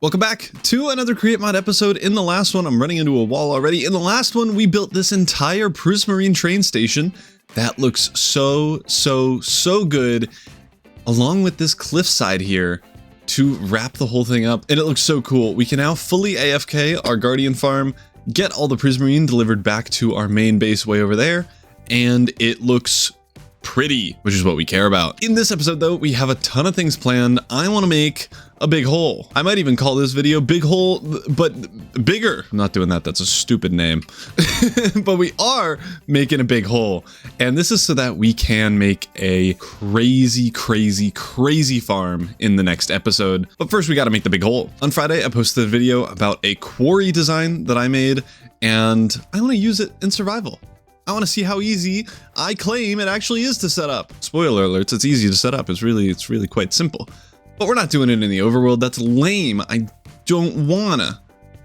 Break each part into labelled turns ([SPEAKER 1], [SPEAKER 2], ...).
[SPEAKER 1] Welcome back to another Create Mod episode. In the last one, I'm running into a wall already. In the last one, we built this entire Prismarine train station that looks so good, along with this cliffside here to wrap the whole thing up. And it looks so cool. We can now fully AFK our Guardian farm, get all the Prismarine delivered back to our main base way over there, and it looks pretty, which is what we care about. In this episode though, we have a ton of things planned. I want to make a big hole. I might even call this video Big Hole, but bigger. I'm not doing that. That's a stupid name. But we are making a big hole. And this is so that we can make a crazy farm in the next episode. But first we got to make the big hole. On Friday, I posted a video about a quarry design that I made, and I want to use it in survival. I want to see how easy I claim it actually is to set up. Spoiler alerts, it's easy to set up. It's really quite simple. But we're not doing it in the overworld. That's lame. I don't wanna.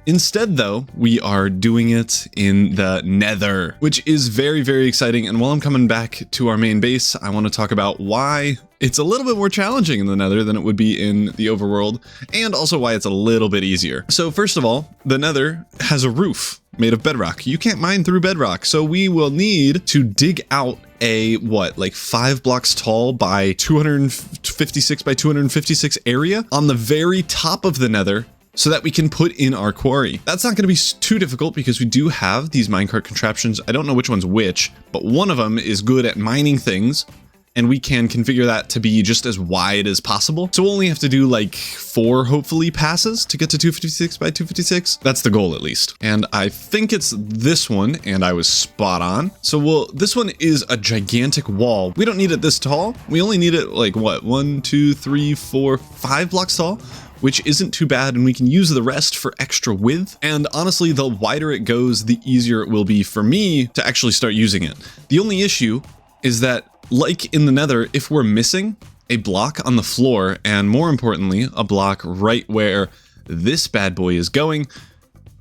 [SPEAKER 1] Instead though, we are doing it in the nether, which is very exciting. And while I'm coming back to our main base, I want to talk about why it's a little bit more challenging in the nether than it would be in the overworld, and also why it's a little bit easier. So first of all, the nether has a roof made of bedrock. You can't mine through bedrock, so we will need to dig out a like 5 blocks tall by 256 by 256 area on the very top of the nether, so that we can put in our quarry. That's not going to be too difficult because we do have these minecart contraptions. I don't know which one's which, but one of them is good at mining things, and we can configure that to be just as wide as possible. So we'll only have to do like 4, hopefully, passes to get to 256 by 256. That's the goal, at least. And I think it's this one, and I was spot on. So this one is a gigantic wall. We don't need it this tall. We only need it like what, 1, 2, 3, 4, 5 blocks tall, which isn't too bad, and we can use the rest for extra width. And honestly, the wider it goes, the easier it will be for me to actually start using it. The only issue is that, like in the nether, if we're missing a block on the floor, and more importantly, a block right where this bad boy is going,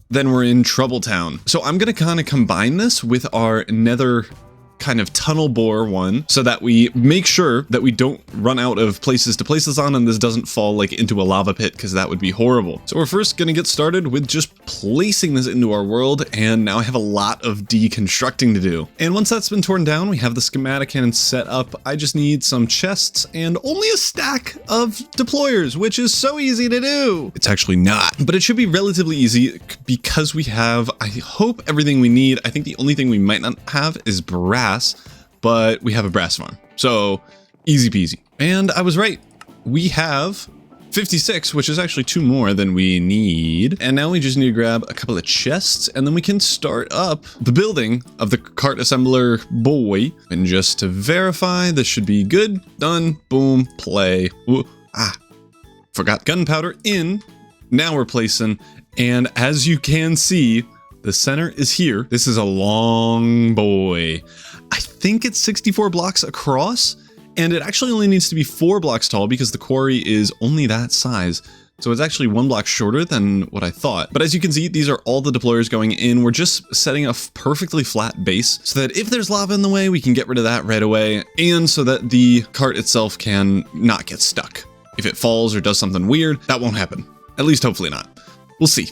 [SPEAKER 1] then we're in trouble town. So I'm gonna kind of combine this with our nether kind of tunnel bore one, so that we make sure that we don't run out of places to place this on, and this doesn't fall like into a lava pit, because that would be horrible. So we're first gonna get started with just placing this into our world, and now I have a lot of deconstructing to do. And once that's been torn down, we have the schematic cannon set up. I just need some chests and only a stack of deployers, which is so easy to do. It's actually not, but it should be relatively easy because we have, I hope, everything we need. I think the only thing we might not have is brass, but we have a brass farm, so easy peasy. And I was right, we have 56, which is actually 2 more than we need. And now we just need to grab a couple of chests, and then we can start up the building of the cart assembler boy. And just to verify, this should be good. Done. Boom. Play. Ooh, forgot gunpowder in. Now we're placing, and as you can see, the center is here. This is a long boy. I think it's 64 blocks across, and it actually only needs to be 4 blocks tall because the quarry is only that size. So it's actually 1 block shorter than what I thought. But as you can see, these are all the deployers going in. We're just setting a perfectly flat base so that if there's lava in the way, we can get rid of that right away, and so that the cart itself can not get stuck. If it falls or does something weird, that won't happen. At least hopefully not. We'll see.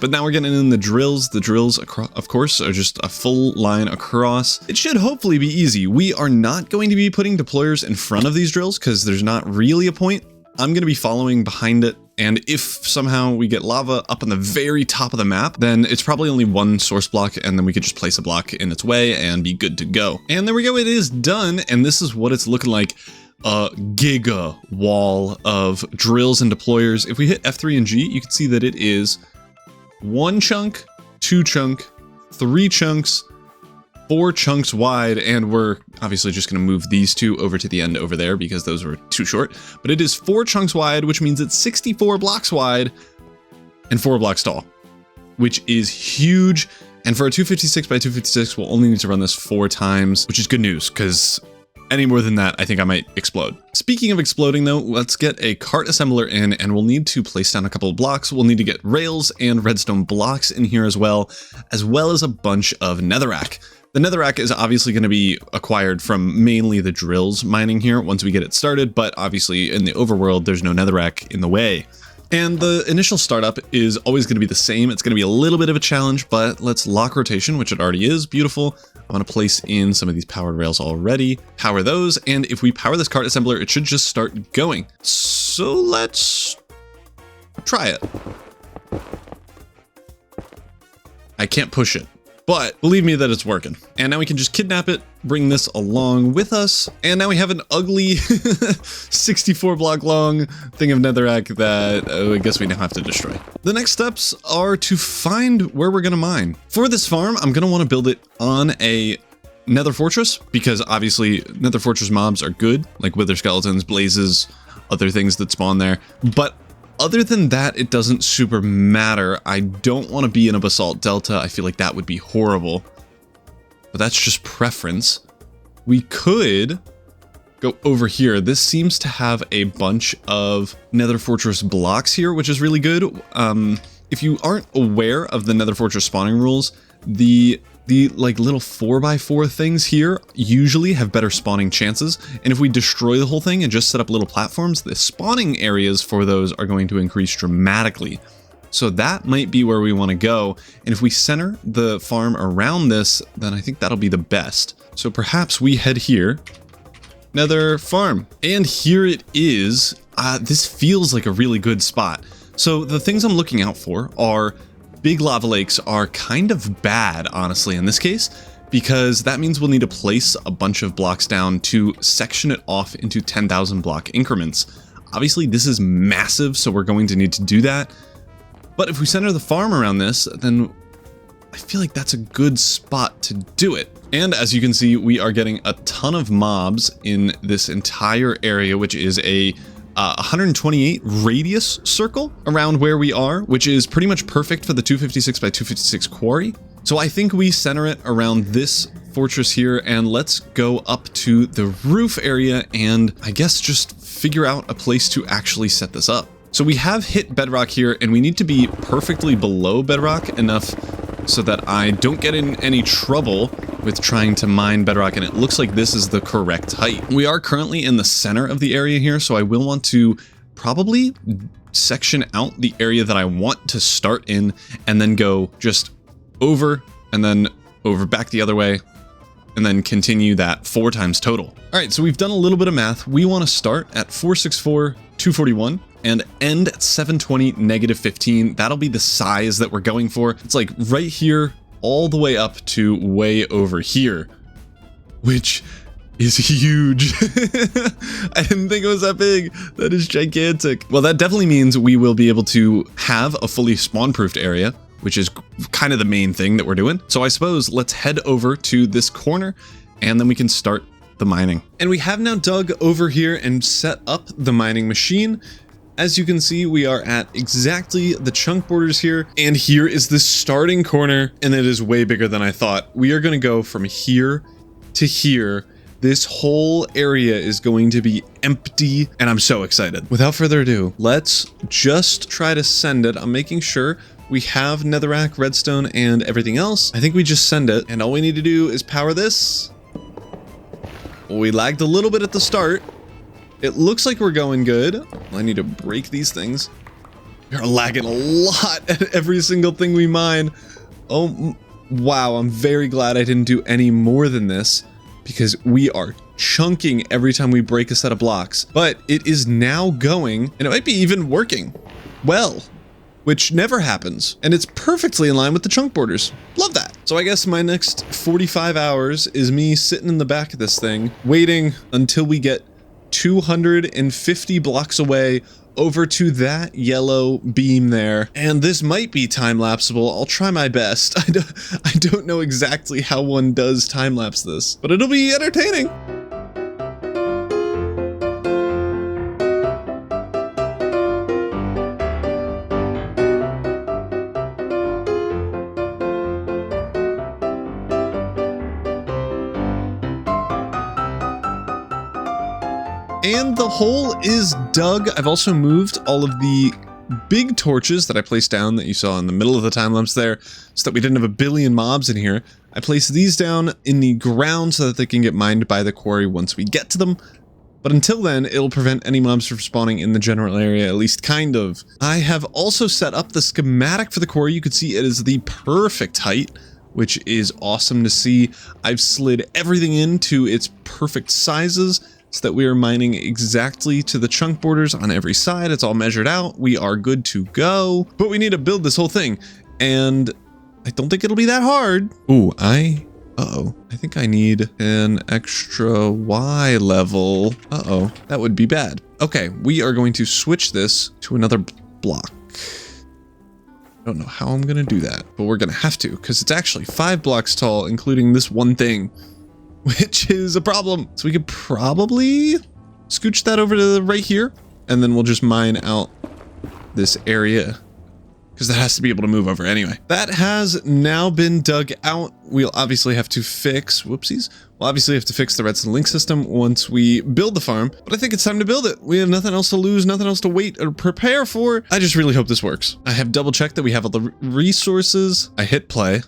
[SPEAKER 1] But now we're getting in the drills. The drills, of course, are just a full line across. It should hopefully be easy. We are not going to be putting deployers in front of these drills because there's not really a point. I'm going to be following behind it. And if somehow we get lava up on the very top of the map, then it's probably only 1 source block, and then we could just place a block in its way and be good to go. And there we go. It is done. And this is what it's looking like. A giga wall of drills and deployers. If we hit F3 and G, you can see that it is 1 chunk, 2 chunk, 3 chunks, 4 chunks wide, and we're obviously just going to move these 2 over to the end over there because those were too short. But it is 4 chunks wide, which means it's 64 blocks wide and 4 blocks tall, which is huge. And for a 256 by 256, we'll only need to run this 4 times, which is good news because any more than that, I think I might explode. Speaking of exploding though, let's get a cart assembler in, and we'll need to place down a couple of blocks. We'll need to get rails and redstone blocks in here as well as a bunch of netherrack. The netherrack is obviously going to be acquired from mainly the drills mining here once we get it started, but obviously in the overworld, there's no netherrack in the way. And the initial startup is always going to be the same. It's going to be a little bit of a challenge, but let's lock rotation, which it already is. Beautiful. I'm going to place in some of these powered rails already, power those. And if we power this cart assembler, it should just start going. So let's try it. I can't push it, but believe me that it's working. And now we can just kidnap it, bring this along with us. And now we have an ugly 64 block long thing of netherrack that I guess we now have to destroy. The next steps are to find where we're going to mine. For this farm, I'm going to want to build it on a nether fortress because obviously nether fortress mobs are good, like wither skeletons, blazes, other things that spawn there. But other than that, it doesn't super matter. I don't want to be in a basalt delta. I feel like that would be horrible. But that's just preference. We could go over here. This seems to have a bunch of nether fortress blocks here, which is really good. If you aren't aware of the nether fortress spawning rules, the like little 4x4 things here usually have better spawning chances. And if we destroy the whole thing and just set up little platforms, the spawning areas for those are going to increase dramatically. So that might be where we want to go. And if we center the farm around this, then I think that'll be the best. So perhaps we head here, nether farm. And here it is. This feels like a really good spot. So the things I'm looking out for are big lava lakes are kind of bad, honestly, in this case, because that means we'll need to place a bunch of blocks down to section it off into 10,000 block increments. Obviously, this is massive, so we're going to need to do that. But if we center the farm around this, then I feel like that's a good spot to do it. And as you can see, we are getting a ton of mobs in this entire area, which is a 128 radius circle around where we are, which is pretty much perfect for the 256 by 256 quarry. So I think we center it around this fortress here, and let's go up to the roof area and I guess just figure out a place to actually set this up. So we have hit bedrock here, and we need to be perfectly below bedrock enough so that I don't get in any trouble with trying to mine bedrock, and it looks like this is the correct height. We are currently in the center of the area here, so I will want to probably section out the area that I want to start in and then go just over and then over back the other way and then continue that 4 times total. All right, so we've done a little bit of math. We want to start at 464, 241 and end at 720, -15. That'll be the size that we're going for. It's like right here, all the way up to way over here, which is huge. I didn't think it was that big. That is gigantic. Well, that definitely means we will be able to have a fully spawn-proofed area, which is kind of the main thing that we're doing. So I suppose let's head over to this corner and then we can start the mining. And we have now dug over here and set up the mining machine. As you can see, we are at exactly the chunk borders here, and here is the starting corner, and it is way bigger than I thought. We are going to go from here to here. This whole area is going to be empty, and I'm so excited. Without further ado, let's just try to send it. I'm making sure we have netherrack, redstone, and everything else. I think we just send it, and all we need to do is power this. We lagged a little bit at the start. It looks like we're going good. I need to break these things. We're lagging a lot at every single thing we mine. Oh, wow. I'm very glad I didn't do any more than this because we are chunking every time we break a set of blocks. But it is now going, and it might be even working well, which never happens. And it's perfectly in line with the chunk borders. Love that. So I guess my next 45 hours is me sitting in the back of this thing, waiting until we get 250 blocks away over to that yellow beam there. And this might be time-lapseable. I'll try my best. I don't know exactly how one does time-lapse this, but it'll be entertaining. And the hole is dug. I've also moved all of the big torches that I placed down that you saw in the middle of the time lapse there so that we didn't have a billion mobs in here. I placed these down in the ground so that they can get mined by the quarry once we get to them. But until then, it'll prevent any mobs from spawning in the general area, at least kind of. I have also set up the schematic for the quarry. You can see it is the perfect height, which is awesome to see. I've slid everything into its perfect sizes so that we are mining exactly to the chunk borders on every side. It's all measured out. We are good to go, but we need to build this whole thing. And I don't think it'll be that hard. Ooh, uh-oh, I think I need an extra Y level. Uh-oh, that would be bad. Okay, we are going to switch this to another block. I don't know how I'm gonna do that, but we're gonna have to, because it's actually 5 blocks tall, including this one thing, which is a problem. So we could probably scooch that over to right here, and then we'll just mine out this area, because that has to be able to move over anyway. That has now been dug out. We'll obviously have to fix, whoopsies. We'll obviously have to fix the redstone link system once we build the farm, but I think it's time to build it. We have nothing else to lose, nothing else to wait or prepare for. I just really hope this works. I have double checked that we have all the resources. I hit play.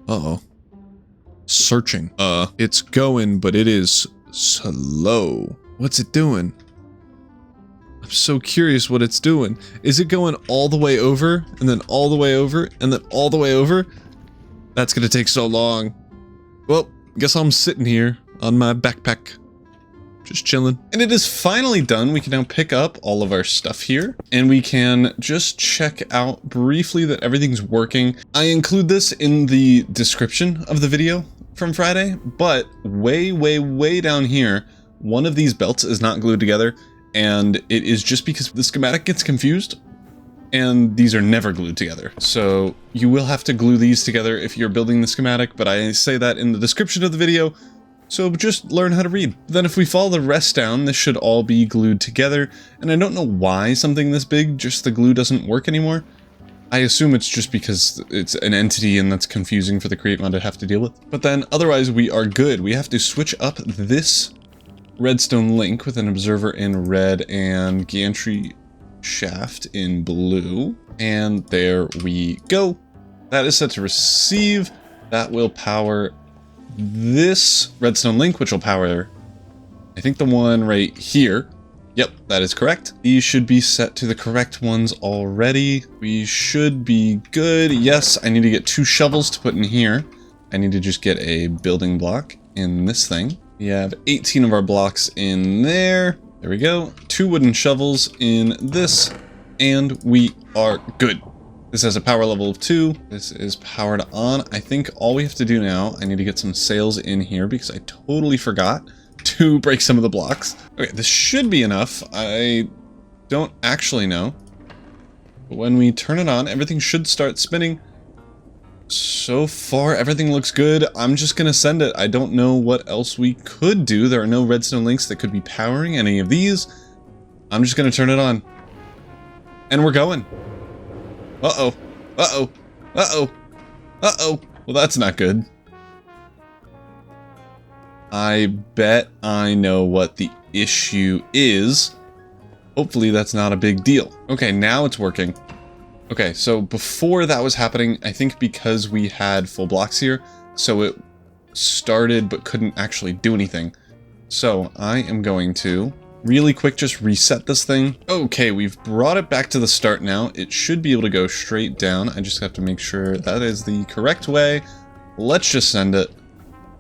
[SPEAKER 1] Uh-oh. Searching. It's going, but it is slow. What's it doing? I'm so curious what it's doing. Is it going all the way over, and then all the way over, and then all the way over? That's gonna take so long. Well, guess I'm sitting here on my backpack, just chilling. And it is finally done. We can now pick up all of our stuff here, and we can just check out briefly that everything's working. I include this in the description of the video from Friday, but way, way, way down here, one of these belts is not glued together. And it is just because the schematic gets confused and these are never glued together. So you will have to glue these together if you're building the schematic, but I say that in the description of the video. So just learn how to read. Then if we follow the rest down, this should all be glued together. And I don't know why something this big, just the glue doesn't work anymore. I assume it's just because it's an entity and that's confusing for the create mod to have to deal with. But then otherwise we are good. We have to switch up this redstone link with an observer in red and gantry shaft in blue. And there we go. That is set to receive. That will power this redstone link, which will power, I think, the one right here. Yep, that is correct. These should be set to the correct ones already. We should be good. Yes, I need to get 2 shovels to put in here. I need to just get a building block in this thing. We have 18 of our blocks in there. There we go. 2 wooden shovels in this, and we are good. This has a power level of 2. This is powered on. I think all we have to do now, I need to get some sails in here because I totally forgot to break some of the blocks. Okay, this should be enough. I don't actually know. But when we turn it on, everything should start spinning. So far, everything looks good. I'm just gonna send it. I don't know what else we could do. There are no redstone links that could be powering any of these. I'm just gonna turn it on. And we're going. Uh-oh. Uh-oh. Uh-oh. Uh-oh. Well, that's not good. I bet I know what the issue is. Hopefully that's not a big deal. Okay, now it's working. Okay, so before that was happening, I think because we had full blocks here, so it started but couldn't actually do anything. So I am going to really quick just reset this thing. Okay, we've brought it back to the start now. It should be able to go straight down. I just have to make sure that is the correct way. Let's just send it.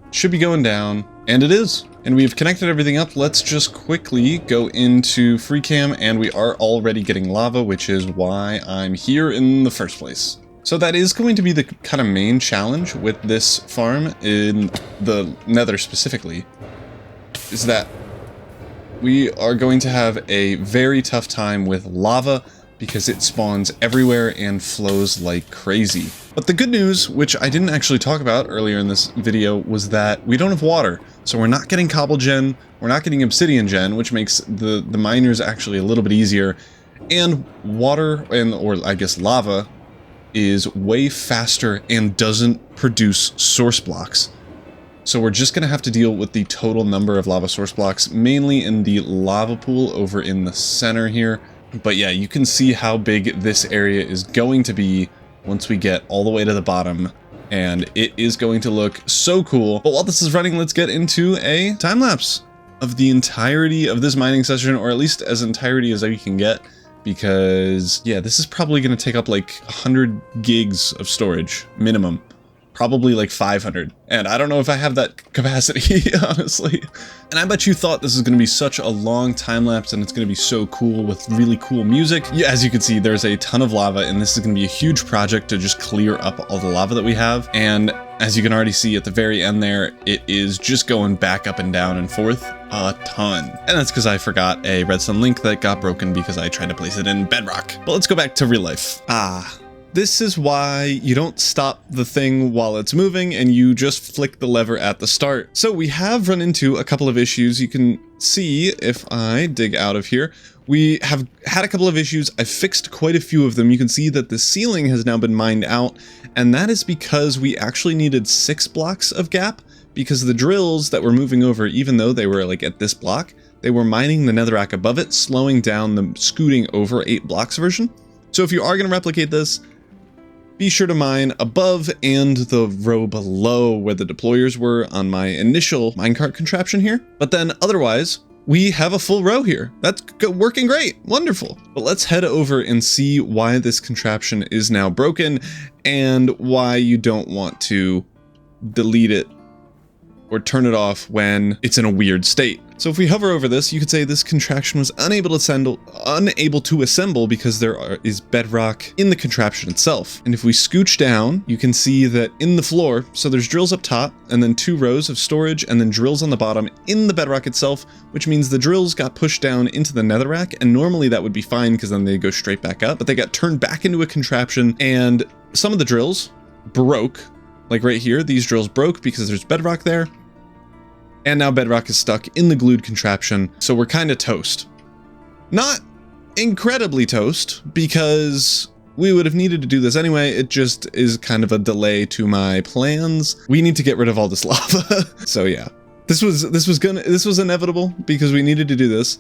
[SPEAKER 1] It should be going down, and it is. And we've connected everything up. Let's just quickly go into FreeCam, and we are already getting lava, which is why I'm here in the first place. So that is going to be the kind of main challenge with this farm in the nether specifically, is that we are going to have a very tough time with lava because it spawns everywhere and flows like crazy. But the good news, which I didn't actually talk about earlier in this video, was that we don't have water. So we're not getting cobble gen, we're not getting obsidian gen, which makes the miners actually a little bit easier. And water, or I guess lava, is way faster and doesn't produce source blocks. So we're just going to have to deal with the total number of lava source blocks, mainly in the lava pool over in the center here. But yeah, you can see how big this area is going to be once we get all the way to the bottom and it is going to look so cool. But while this is running, let's get into a time lapse of the entirety of this mining session, or at least as entirety as we can get, because yeah, this is probably going to take up like 100 gigs of storage minimum. Probably like 500. And I don't know if I have that capacity, honestly. And I bet you thought this is going to be such a long time lapse and it's going to be so cool with really cool music. Yeah, as you can see, there's a ton of lava and this is going to be a huge project to just clear up all the lava that we have. And as you can already see at the very end there, it is just going back up and down and forth a ton. And that's because I forgot a redstone link that got broken because I tried to place it in bedrock. But let's go back to real life. This is why you don't stop the thing while it's moving and you just flick the lever at the start. So we have run into a couple of issues. You can see if I dig out of here, we have had a couple of issues. I fixed quite a few of them. You can see that the ceiling has now been mined out, and that is because we actually needed 6 blocks of gap because the drills that were moving over, even though they were like at this block, they were mining the netherrack above it, slowing down the scooting over 8 blocks version. So if you are going to replicate this, be sure to mine above and the row below where the deployers were on my initial minecart contraption here. But then otherwise, we have a full row here. That's working great. Wonderful. But let's head over and see why this contraption is now broken and why you don't want to delete it or turn it off when it's in a weird state. So if we hover over this, you could say this contraption was unable to assemble because there is bedrock in the contraption itself. And if we scooch down, you can see that in the floor, so there's drills up top and then 2 rows of storage and then drills on the bottom in the bedrock itself, which means the drills got pushed down into the netherrack, and normally that would be fine because then they go straight back up, but they got turned back into a contraption and some of the drills broke. Like right here, these drills broke because there's bedrock there. And now bedrock is stuck in the glued contraption, so we're kind of toast. Not incredibly toast, because we would have needed to do this anyway. It just is kind of a delay to my plans. We need to get rid of all this lava. So yeah, this was inevitable because we needed to do this.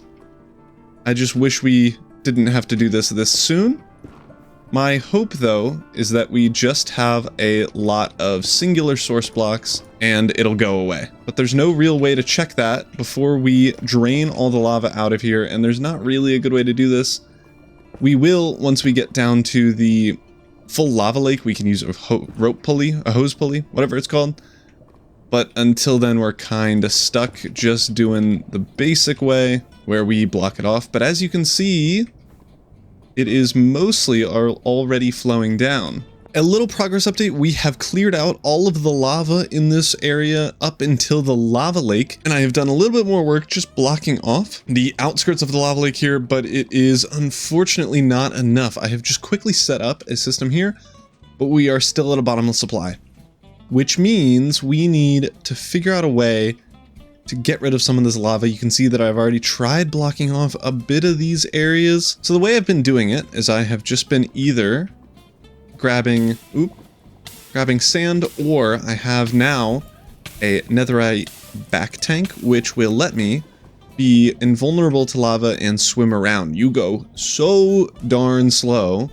[SPEAKER 1] I just wish we didn't have to do this soon. My hope, though, is that we just have a lot of singular source blocks and it'll go away. But there's no real way to check that before we drain all the lava out of here, and there's not really a good way to do this. We will, once we get down to the full lava lake, we can use a rope pulley, a hose pulley, whatever it's called. But until then, we're kind of stuck just doing the basic way where we block it off. But as you can see, it is mostly already flowing down. A little progress update, we have cleared out all of the lava in this area up until the lava lake, and I have done a little bit more work just blocking off the outskirts of the lava lake here, but it is unfortunately not enough. I have just quickly set up a system here, but we are still at a bottomless supply, which means we need to figure out a way to get rid of some of this lava. You can see that I've already tried blocking off a bit of these areas. So the way I've been doing it is I have just been either grabbing sand, or I have now a netherite back tank, which will let me be invulnerable to lava and swim around. You go so darn slow,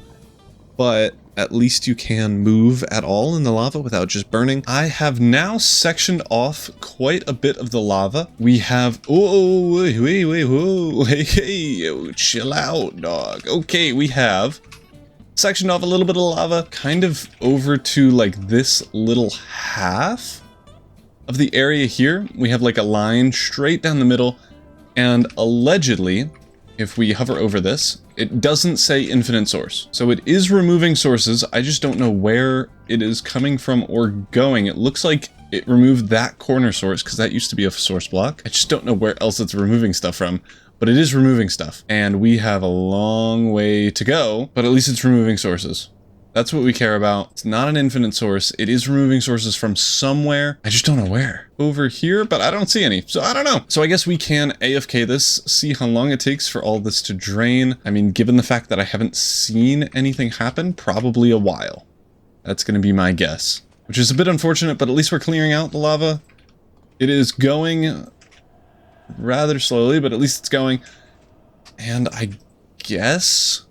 [SPEAKER 1] but at least you can move at all in the lava without just burning. I have now sectioned off quite a bit of the lava. We have, oh, hey, chill out, dog. Okay, we have sectioned off a little bit of lava, kind of over to like this little half of the area here. We have like a line straight down the middle, and allegedly, if we hover over this, it doesn't say infinite source. So it is removing sources. I just don't know where it is coming from or going. It looks like it removed that corner source because that used to be a source block. I just don't know where else it's removing stuff from, but it is removing stuff. And we have a long way to go, but at least it's removing sources. That's what we care about. It's not an infinite source. It is removing sources from somewhere. I just don't know where. Over here, but I don't see any, so I don't know. So I guess we can AFK this, see how long it takes for all this to drain. I mean, given the fact that I haven't seen anything happen, probably a while. That's gonna be my guess, which is a bit unfortunate, but at least we're clearing out the lava. It is going rather slowly, but at least it's going. And I guess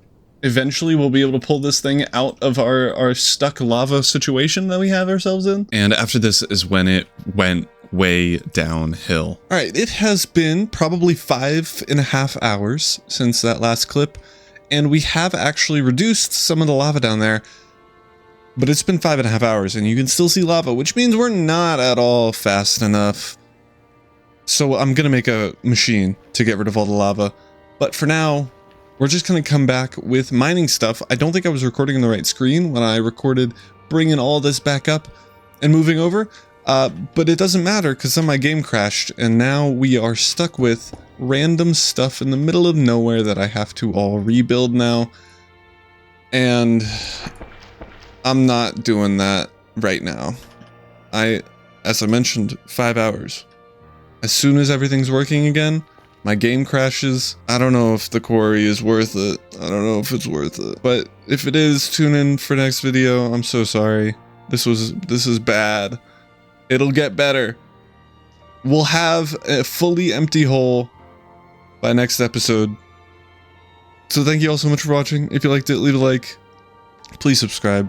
[SPEAKER 1] eventually we'll be able to pull this thing out of our stuck lava situation that we have ourselves in. And after this is when it went way downhill. All right, it has been probably 5.5 hours since that last clip, and we have actually reduced some of the lava down there, but it's been 5.5 hours and you can still see lava, which means we're not at all fast enough. So I'm gonna make a machine to get rid of all the lava, but for now, we're just gonna come back with mining stuff. I don't think I was recording on the right screen when I recorded bringing all this back up and moving over. But it doesn't matter because then my game crashed and now we are stuck with random stuff in the middle of nowhere that I have to all rebuild now. And I'm not doing that right now. As I mentioned, 5 hours. As soon as everything's working again, my game crashes. I don't know if the quarry is worth it. I don't know if it's worth it. But if it is, tune in for next video. I'm so sorry. This is bad. It'll get better. We'll have a fully empty hole by next episode. So thank you all so much for watching. If you liked it, leave a like. Please subscribe.